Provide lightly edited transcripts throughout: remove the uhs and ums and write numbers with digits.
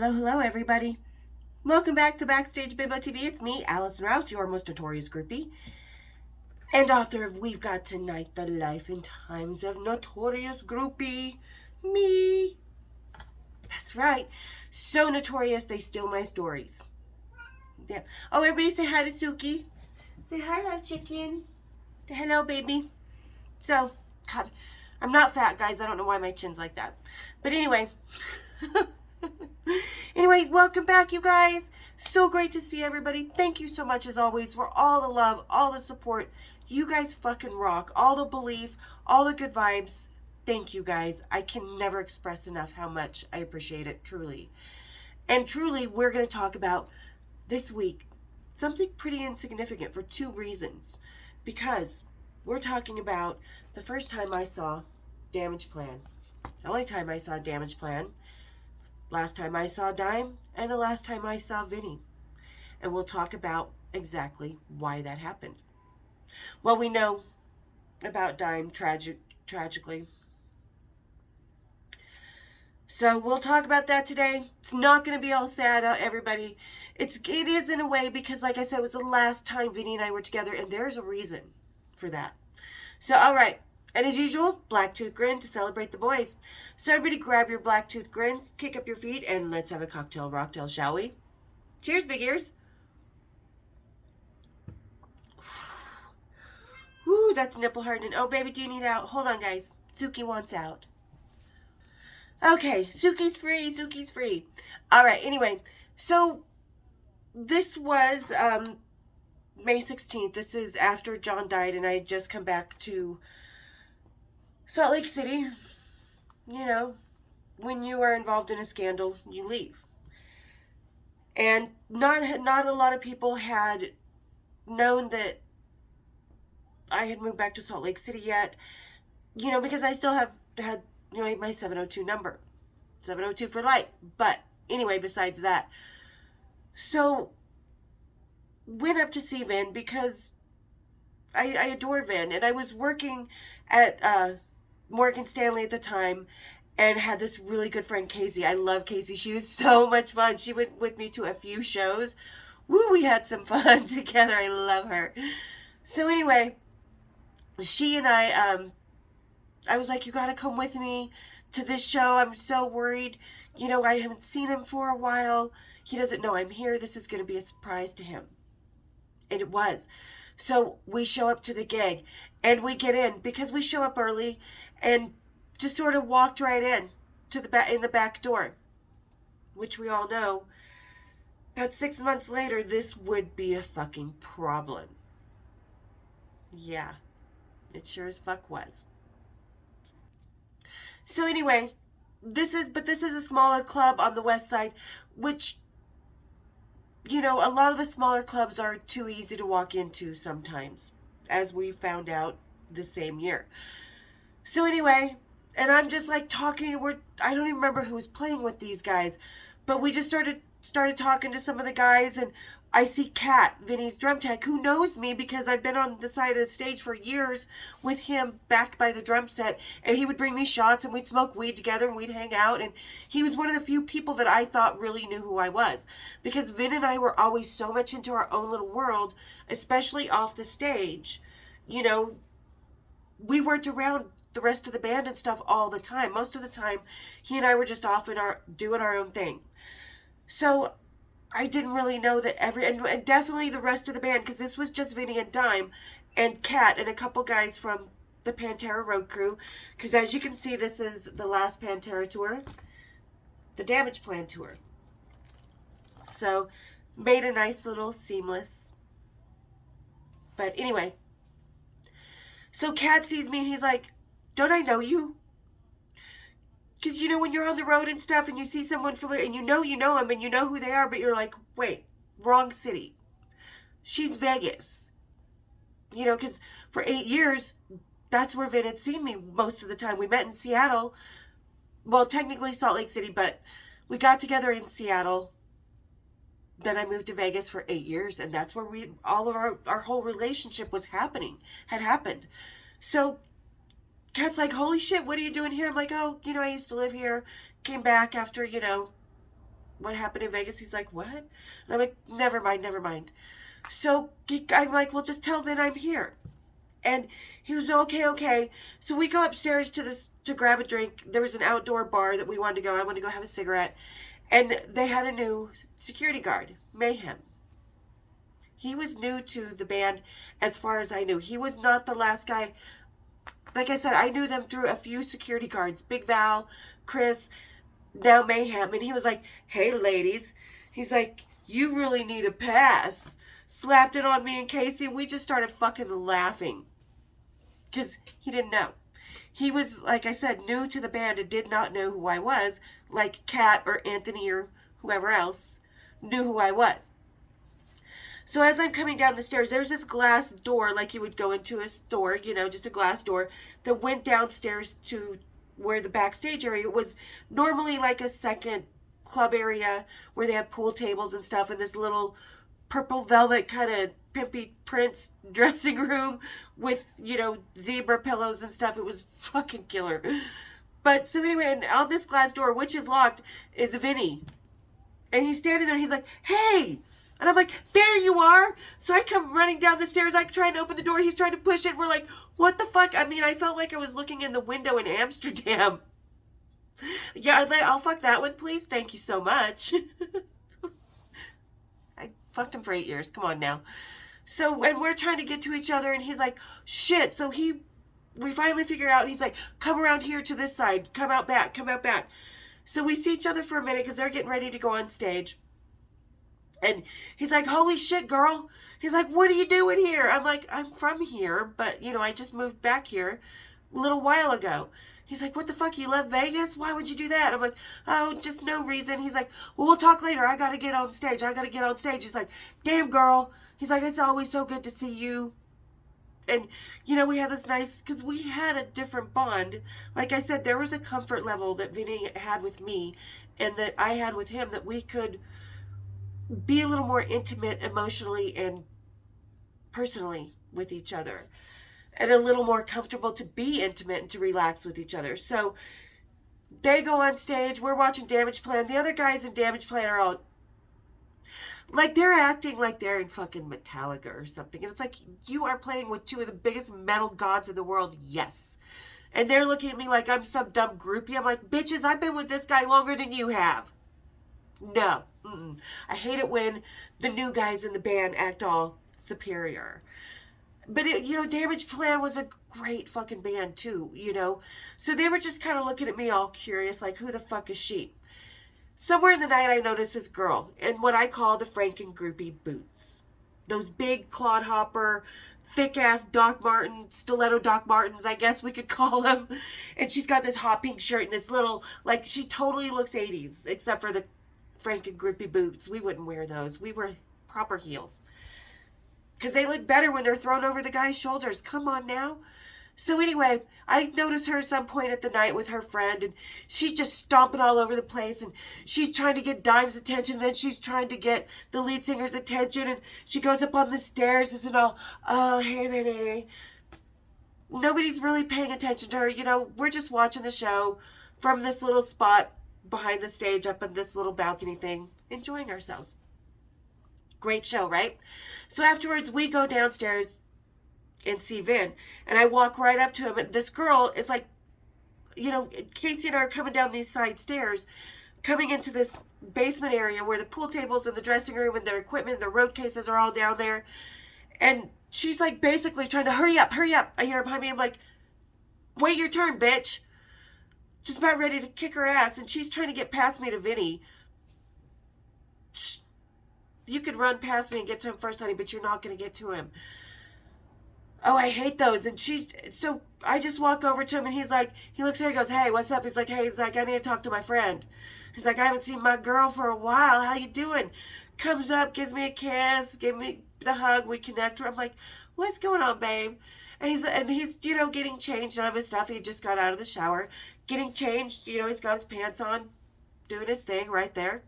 Hello, hello, everybody. Welcome back to Backstage Bimbo TV. It's me, Allison Rouse, your most notorious groupie, and author of We've Got Tonight, The Life and Times of Notorious Groupie. Me. That's right. So notorious, they steal my stories. Yeah. Oh, everybody say hi to Suki. Say hi, love chicken. Hello, baby. So, God, I'm not fat, guys. I don't know why my chin's like that. But anyway. Anyway, welcome back, you guys. So great to see everybody. Thank you so much, as always, for all the love, all the support. You guys fucking rock. All the belief, all the good vibes. Thank you, guys. I can never express enough how much I appreciate it, truly. And truly, we're going to talk about this week something pretty insignificant for two reasons. Because we're talking about the first time I saw Damage Plan. The only time I saw Damage Plan. Last time I saw Dime, and the last time I saw Vinny. And we'll talk about exactly why that happened. Well, we know about Dime tragically. So we'll talk about that today. It's not going to be all sad, everybody. It is in a way because, like I said, it was the last time Vinny and I were together, and there's a reason for that. So, all right. And as usual, black tooth grin to celebrate the boys. So everybody grab your black tooth grins, kick up your feet, and let's have a cocktail rocktail, shall we? Cheers, big ears. Woo, that's nipple hardening. Oh, baby, do you need out? Hold on, guys. Suki wants out. Okay, Suki's free. Suki's free. All right, anyway. So this was May 16th. This is after John died, and I had just come back to Salt Lake City. You know, when you are involved in a scandal, you leave. And not a lot of people had known that I had moved back to Salt Lake City yet, you know, because I still had, you know, my 702 number. 702 for life. But anyway, besides that. So, went up to see Vin because I adore Vin. And I was working at Morgan Stanley at the time and had this really good friend, Casey. I love Casey. She was so much fun. She went with me to a few shows. Woo, we had some fun together. I love her. So anyway, she and I was like, you got to come with me to this show. I'm so worried. You know, I haven't seen him for a while. He doesn't know I'm here. This is going to be a surprise to him. And it was. So we show up to the gig and we get in because we show up early and just sort of walked right in to the back door, which we all know. About 6 months later, this would be a fucking problem. Yeah, it sure as fuck was. So anyway, this is a smaller club on the west side, which, you know, a lot of the smaller clubs are too easy to walk into sometimes, as we found out the same year. So anyway, and I'm just like talking, I don't even remember who was playing with these guys, but we just started talking to some of the guys, and I see Kat, Vinny's drum tech, who knows me because I've been on the side of the stage for years with him back by the drum set, and he would bring me shots and we'd smoke weed together and we'd hang out, and he was one of the few people that I thought really knew who I was because Vin and I were always so much into our own little world, especially off the stage. You know, we weren't around the rest of the band and stuff all the time. Most of the time, he and I were just off doing our own thing. So I didn't really know that and definitely the rest of the band, because this was just Vinny and Dime and Kat and a couple guys from the Pantera road crew, because as you can see, this is the last Pantera tour, the Damage Plan tour. So made a nice little seamless. But anyway, so Kat sees me and he's like, don't I know you? Because, you know, when you're on the road and stuff and you see someone familiar and you know them and you know who they are, but you're like, wait, wrong city. She's Vegas. You know, because for 8 years, that's where Vin had seen me most of the time. We met in Seattle. Well, technically Salt Lake City, but we got together in Seattle. Then I moved to Vegas for 8 years, and that's where all of our whole relationship had happened. So Kat's like, holy shit, what are you doing here? I'm like, oh, you know, I used to live here. Came back after, you know, what happened in Vegas? He's like, what? And I'm like, never mind, never mind. So I'm like, well, just tell Vin I'm here. And he was okay, okay. So we go upstairs to grab a drink. There was an outdoor bar that we wanted to go. I wanted to go have a cigarette. And they had a new security guard, Mayhem. He was new to the band as far as I knew. He was not the last guy. Like I said, I knew them through a few security guards. Big Val, Chris, now Mayhem. And he was like, hey, ladies. He's like, you really need a pass. Slapped it on me and Casey. We just started fucking laughing. Because he didn't know. He was, like I said, new to the band and did not know who I was. Like Kat or Anthony or whoever else knew who I was. So as I'm coming down the stairs, there's this glass door like you would go into a store, just a glass door that went downstairs to where the backstage area was normally like a second club area where they have pool tables and stuff and this little purple velvet kind of pimpy Prince dressing room with, zebra pillows and stuff. It was fucking killer. But so anyway, and on this glass door, which is locked, is Vinny. And he's standing there and he's like, hey! And I'm like, there you are. So I come running down the stairs. I try to open the door. He's trying to push it. We're like, what the fuck? I mean, I felt like I was looking in the window in Amsterdam. Yeah, I'll fuck that one, please. Thank you so much. I fucked him for 8 years. Come on now. So, and we're trying to get to each other. And he's like, shit. So we finally figure out. He's like, come around here to this side. Come out back. Come out back. So we see each other for a minute because they're getting ready to go on stage. And he's like, holy shit, girl. He's like, what are you doing here? I'm like, I'm from here, but, I just moved back here a little while ago. He's like, what the fuck? You left Vegas? Why would you do that? I'm like, oh, just no reason. He's like, well, we'll talk later. I got to get on stage. He's like, damn, girl. He's like, it's always so good to see you. And, we had this nice, because we had a different bond. Like I said, there was a comfort level that Vinny had with me and that I had with him that we could be a little more intimate emotionally and personally with each other and a little more comfortable to be intimate and to relax with each other. So they go on stage. We're watching Damage Plan. The other guys in Damage Plan are all like, they're acting like they're in fucking Metallica or something. And it's like, you are playing with two of the biggest metal gods in the world. Yes. And they're looking at me like I'm some dumb groupie. I'm like, bitches, I've been with this guy longer than you have. No. Mm-mm. I hate it when the new guys in the band act all superior. But, Damage Plan was a great fucking band, too, So they were just kind of looking at me all curious, like, who the fuck is she? Somewhere in the night, I noticed this girl in what I call the Franken groupie boots. Those big clodhopper, thick-ass Doc Marten, stiletto Doc Martens, I guess we could call them. And she's got this hot pink shirt and this little, like, she totally looks 80s, except for the Franken groupie boots. We wouldn't wear those. We wear proper heels. Because they look better when they're thrown over the guy's shoulders. Come on now. So anyway, I noticed her at some point at the night with her friend, and she's just stomping all over the place, and she's trying to get Dime's attention, and then she's trying to get the lead singer's attention, and she goes up on the stairs and all, oh, hey, Vinny. Nobody's really paying attention to her. We're just watching the show from this little spot behind the stage up in this little balcony thing, enjoying ourselves. Great show, right? So afterwards, we go downstairs and see Vin. And I walk right up to him. And this girl is like, Casey and I are coming down these side stairs, coming into this basement area where the pool tables and the dressing room and their equipment and their road cases are all down there. And she's like basically trying to hurry up. I hear her behind me. I'm like, wait your turn, bitch. Just about ready to kick her ass. And she's trying to get past me to Vinny. You could run past me and get to him first, honey, but you're not going to get to him. Oh, I hate those. And so I just walk over to him and he looks at her and goes, hey, what's up? He's like, I need to talk to my friend. He's like, I haven't seen my girl for a while. How you doing? Comes up, gives me a kiss, give me the hug. We connect. I'm like, what's going on, babe? And he's getting changed out of his stuff. He just got out of the shower, getting changed. He's got his pants on, doing his thing right there.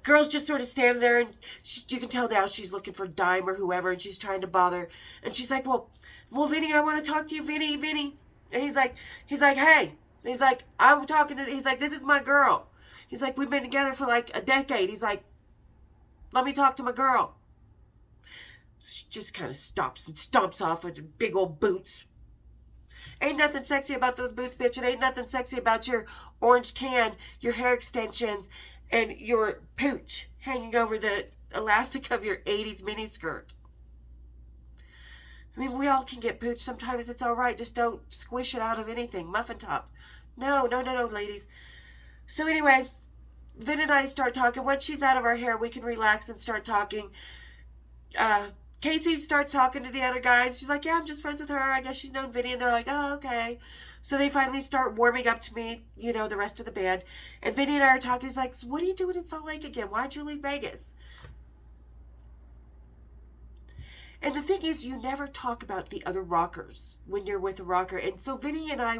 Girl's just sort of standing there, and you can tell now she's looking for Dime or whoever, and she's trying to bother. And she's like, well, Vinny, I want to talk to you, Vinny. And he's like, hey. And he's like, I'm talking to, he's like, this is my girl. He's like, we've been together for like a decade. He's like, let me talk to my girl. She just kind of stops and stomps off with her big old boots. Ain't nothing sexy about those boots, bitch. It ain't nothing sexy about your orange tan, your hair extensions, and your pooch hanging over the elastic of your 80s miniskirt. I mean, we all can get pooch. Sometimes it's all right. Just don't squish it out of anything. Muffin top. No, ladies. So anyway, Vin and I start talking. Once she's out of our hair, we can relax and start talking. Casey starts talking to the other guys. She's like, yeah, I'm just friends with her. I guess she's known Vinny. And they're like, oh, okay. So they finally start warming up to me, the rest of the band. And Vinny and I are talking. He's like, what are you doing in Salt Lake again? Why'd you leave Vegas? And the thing is, you never talk about the other rockers when you're with a rocker. And so Vinny and I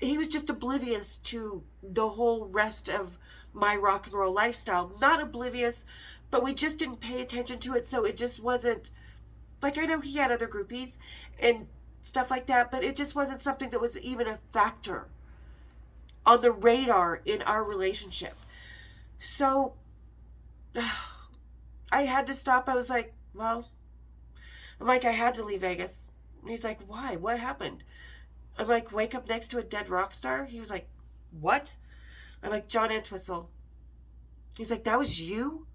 he was just oblivious to the whole rest of my rock and roll lifestyle. Not oblivious, but we just didn't pay attention to it. So it just wasn't, like, I know he had other groupies and stuff like that, but it just wasn't something that was even a factor on the radar in our relationship. So I had to stop. I was like, I had to leave Vegas. And he's like, why? What happened? I'm like, wake up next to a dead rock star? He was like, what? I'm like, John Entwistle. He's like, that was you?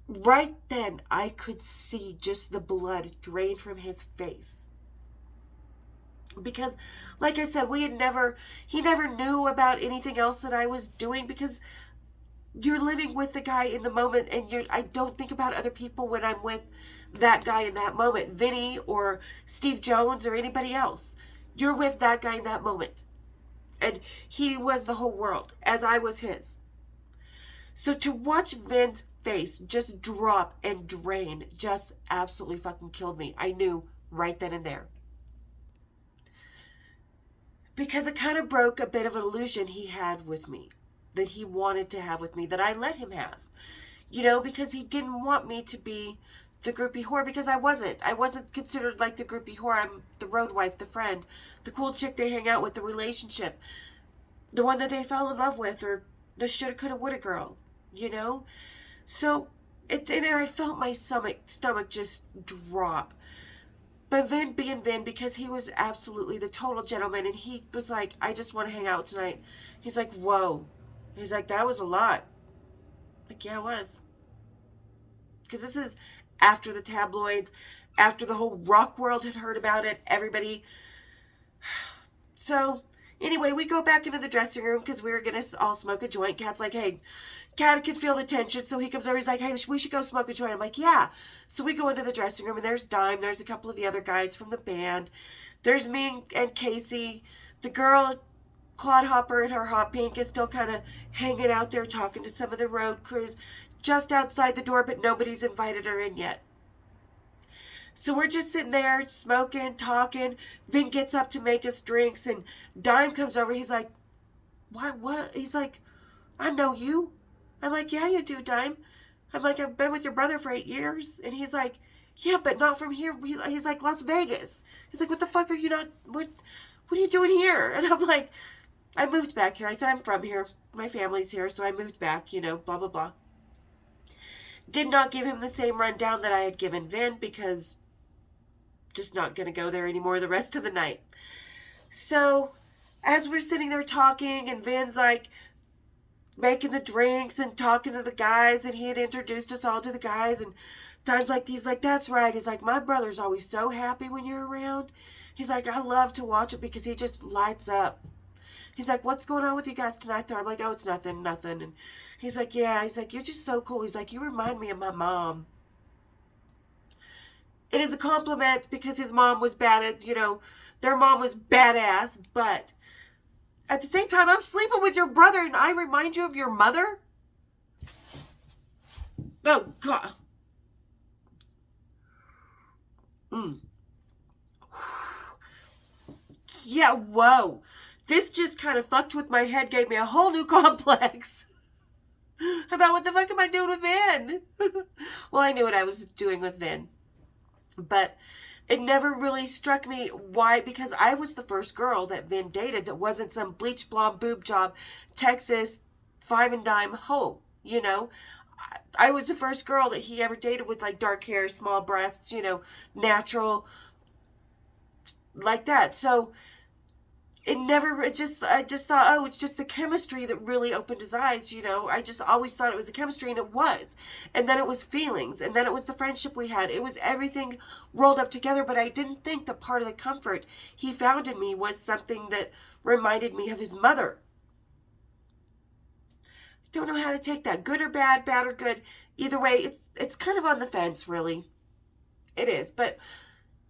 Right then, I could see just the blood drain from his face. Because, like I said, he never knew about anything else that I was doing, because you're living with the guy in the moment, and I don't think about other people when I'm with that guy in that moment. Vinny or Steve Jones or anybody else. You're with that guy in that moment. And he was the whole world, as I was his. So to watch Vin's face just drop and drain just absolutely fucking killed me. I knew right then and there. Because it kind of broke a bit of an illusion he had with me, that he wanted to have with me, that I let him have. Because he didn't want me to be the groupie whore, because I wasn't. I wasn't considered like the groupie whore. I'm the road wife, the friend, the cool chick they hang out with, the relationship, the one that they fell in love with, or the shoulda, coulda, woulda girl, So, and I felt my stomach just drop. But Vin being Vin, because he was absolutely the total gentleman, and he was like, I just want to hang out tonight. He's like, whoa. He's like, that was a lot. Like, yeah, it was. Because this is after the tabloids, after the whole rock world had heard about it, everybody. So, anyway, we go back into the dressing room because we were going to all smoke a joint. Kat's like, hey, Kat could feel the tension. So he comes over, he's like, hey, we should go smoke a joint. I'm like, yeah. So we go into the dressing room, and there's Dime. There's a couple of the other guys from the band. There's me and Casey. The girl, Claude Hopper, in her hot pink, is still kind of hanging out there talking to some of the road crews just outside the door, but nobody's invited her in yet. So we're just sitting there smoking, talking. Vin gets up to make us drinks, and Dime comes over. He's like, what? He's like, I know you. I'm like, yeah, you do, Dime. I'm like, I've been with your brother for 8 years. And he's like, yeah, but not from here. He's like, Las Vegas. He's like, what the fuck are you not, what are you doing here? And I'm like, I moved back here. I said, I'm from here. My family's here, so I moved back, blah, blah, blah. Did not give him the same rundown that I had given Vin, because just not going to go there anymore the rest of the night. So as we're sitting there talking, and Vin's like making the drinks and talking to the guys, and he had introduced us all to the guys, and times like he's like, that's right. He's like, my brother's always so happy when you're around. He's like, I love to watch it because he just lights up. He's like, what's going on with you guys tonight there? I'm like, oh, it's nothing. And he's like, yeah. He's like, you're just so cool. He's like, you remind me of my mom. It is a compliment, because his mom was bad at, their mom was badass, but at the same time, I'm sleeping with your brother and I remind you of your mother? Oh, God. Yeah, whoa. This just kind of fucked with my head, gave me a whole new complex about what the fuck am I doing with Vin? Well, I knew what I was doing with Vin. But it never really struck me why, because I was the first girl that Vin dated that wasn't some bleach blonde boob job Texas five and dime hoe, you know. I was the first girl that he ever dated with like dark hair, small breasts, natural like that. So I just thought, oh, it's just the chemistry that really opened his eyes. I just always thought it was the chemistry, and it was. And then it was feelings, and then it was the friendship we had. It was everything rolled up together, but I didn't think that part of the comfort he found in me was something that reminded me of his mother. Don't know how to take that, good or bad, bad or good. Either way, it's kind of on the fence, really. It is, but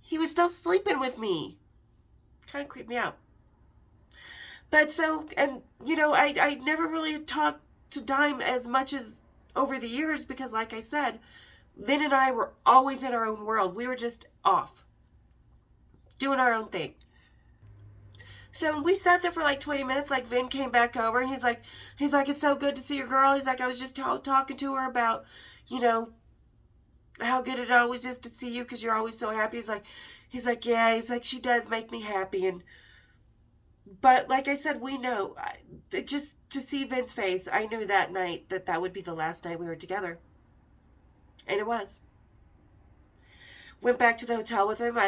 he was still sleeping with me. Kind of creeped me out. But so, and I never really talked to Dime as much as over the years because, like I said, Vin and I were always in our own world. We were just off, doing our own thing. So we sat there for like 20 minutes. Like Vin came back over, and he's like, it's so good to see your girl. He's like, I was just talking to her about, how good it always is to see you because you're always so happy. He's like, yeah. He's like, she does make me happy, but like I said, we know, just to see Vin's face, I knew that night that would be the last night we were together. And it was. Went back to the hotel with him.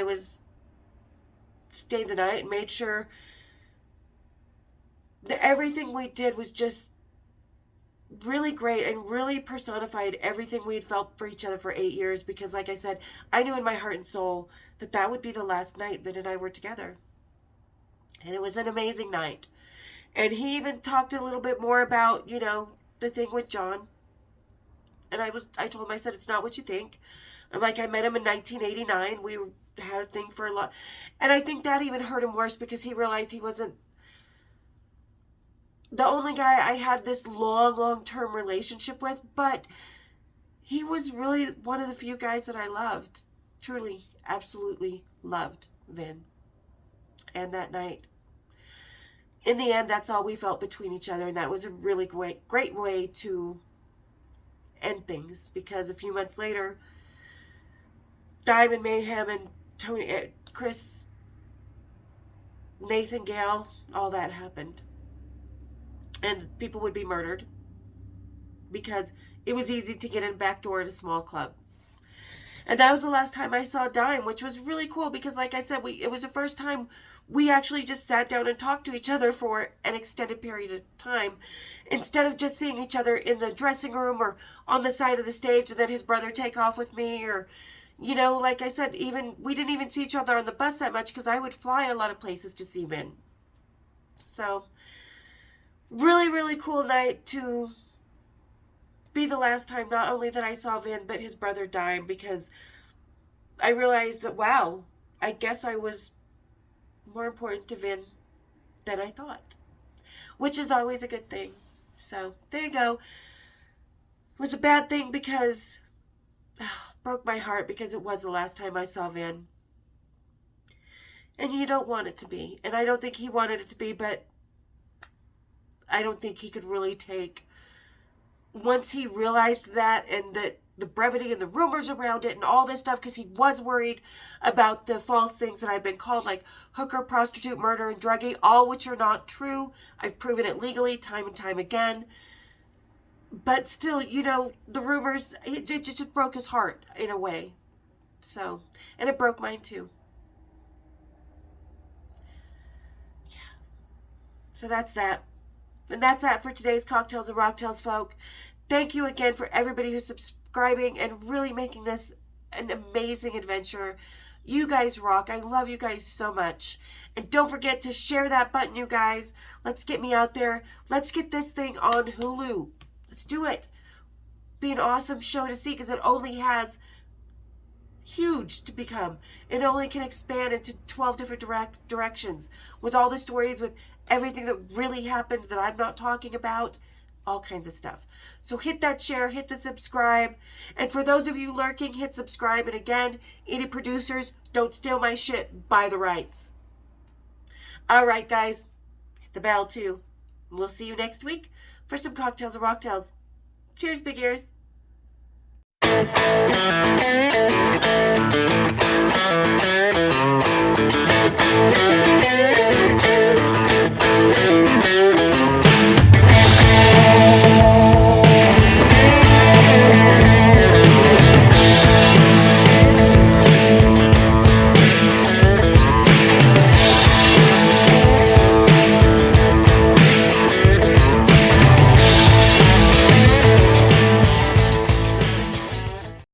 Stayed the night and made sure that everything we did was just really great and really personified everything we had felt for each other for 8 years. Because like I said, I knew in my heart and soul that would be the last night Vin and I were together. And it was an amazing night. And he even talked a little bit more about, the thing with John. And I told him, I said, it's not what you think. I'm like, I met him in 1989. We had a thing for a lot. And I think that even hurt him worse because he realized he wasn't the only guy I had this long-term relationship with. But he was really one of the few guys that I loved. Truly, absolutely loved Vin. And that night, in the end, that's all we felt between each other. And that was a really great way to end things. Because a few months later, Diamond Mayhem and Tony, Chris, Nathan Gale, all that happened. And people would be murdered. Because it was easy to get in back door at a small club. And that was the last time I saw Dime, which was really cool. Because like I said, it was the first time we actually just sat down and talked to each other for an extended period of time instead of just seeing each other in the dressing room or on the side of the stage and then his brother take off with me or, like I said, we didn't even see each other on the bus that much because I would fly a lot of places to see Vin. So, really, really cool night to be the last time not only that I saw Vin but his brother Dime because I realized that, wow, I guess I was more important to Vin than I thought, which is always a good thing. So there you go. It was a bad thing because broke my heart because it was the last time I saw Vin, and you don't want it to be, and I don't think he wanted it to be, but I don't think he could really take once he realized that and that the brevity and the rumors around it and all this stuff, because he was worried about the false things that I've been called, like hooker, prostitute, murder, and druggie, all which are not true. I've proven it legally time and time again. But still, the rumors, it just broke his heart in a way. So, and it broke mine too. Yeah. So that's that. And that's that for today's Cocktails and Rocktails, folk. Thank you again for everybody who's subscribing and really making this an amazing adventure. You guys rock. I love you guys so much. And don't forget to share that button, you guys. Let's get me out there. Let's get this thing on Hulu. Let's do it. Be an awesome show to see because it only has huge to become. It only can expand into 12 different directions with all the stories, with everything that really happened that I'm not talking about, all kinds of stuff. So hit that share, hit the subscribe, and for those of you lurking, hit subscribe. And again, any producers, don't steal my shit, buy the rights. All right, guys, hit the bell too. We'll see you next week for some Cocktails and Rocktails. Cheers, big ears.